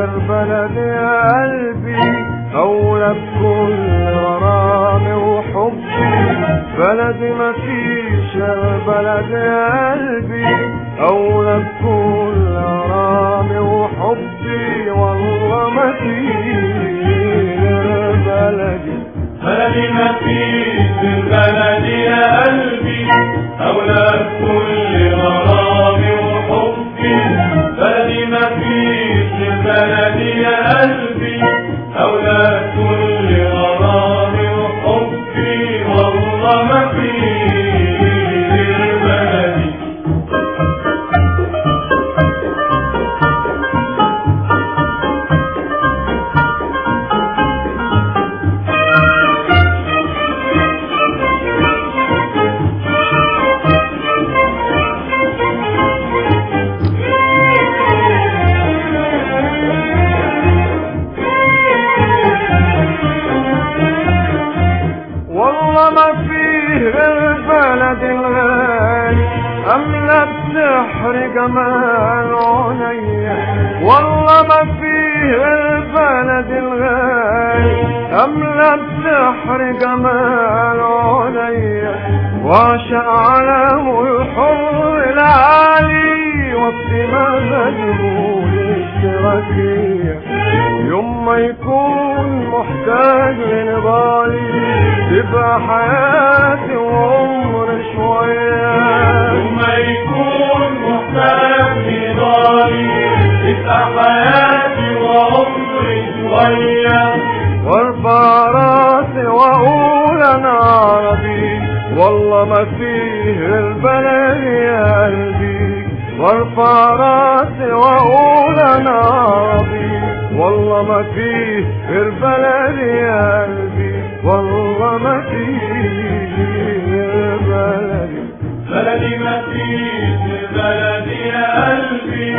غير بلدي يا قلبي أولى بكل غرامي وحبي. بلدي مفيش غير بلدي يا قلبي أولى بكل غرامي وحبي. والله مفيش غير بلدي. بلدي مفيش غير بلدي يا قلبي أولى بكل غرامي وحبي. بلدي مفيش غير بلدي يا قلبي أولى بكل غرامي وحبي. والله مفيش غير بلدي. والله ما فيه غير بلدي الغالي أملى بسحر جمال عينيا. والله ما فيه غير بلدي الغالي أملى بسحر جمال عينيا. وعشق علامه الحر العالي وسط مجهول الاشتراكية. يوم ما يكون محتاج لنضالي تبقى حياتي وعمر شوية. يوم ما يكون محتاج لنضالي تبقى حياتي وعمر شوية. وارفع راسي واقول انا عربي والله ما فيه غير بلدي يا قلبي. وارفع راسي واقول انا عربي والله ما فيه غير بلدي يا قلبي. والله ما فيه غير بلدي. بلدي مفيش غير بلدي يا قلبي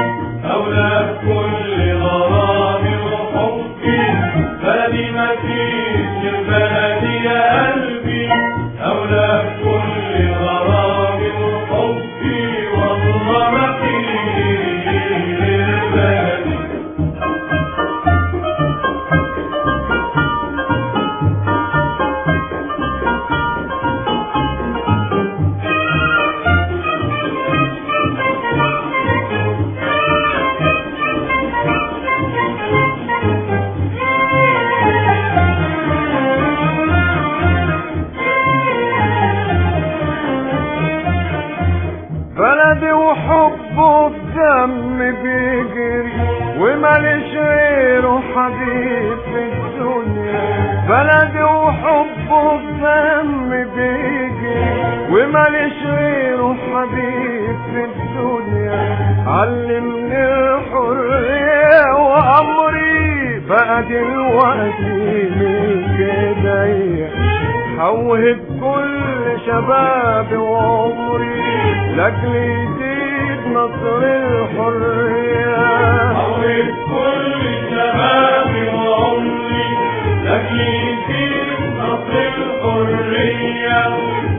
أولى بكل غرامي وحبي. بلدي مفيش غير بلدي يا قلبي أولى بكل غرامي وحبي. والله مفيش غير بلدي. بلدي وحبه بدم بيجري وماليش غيره حبيب في الدنيا. بلدي وحبه بدم بيجري وماليش غيره حبيب في الدنيا. علمني الحرية وأمري بقى دلوقتي من ايديا. حوهب كل شبابي وعمري لاجل يزيد نصر الحرية. حوهب كل شبابي وعمري لاجل يزيد نصر الحرية.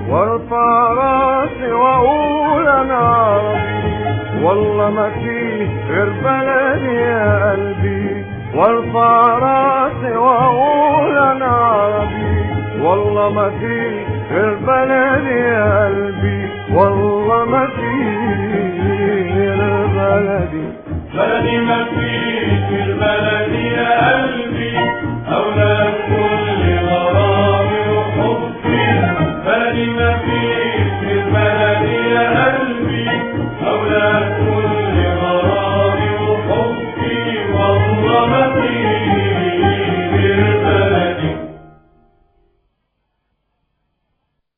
وارفع راسي واقول انا عربي والله ما فيه غير بلدي يا قلبي. وارفع راسي واقول انا عربي والله ما فيه غير بلدي يا قلبي. والله ما فيه غير بلدي. بلدي مفيش غير بلدي يا قلبي أولى بكل غرامي وحبي. بلدي مفيش غير بلدي يا قلبي أولى بكل غرامي وحبي. والله مفيش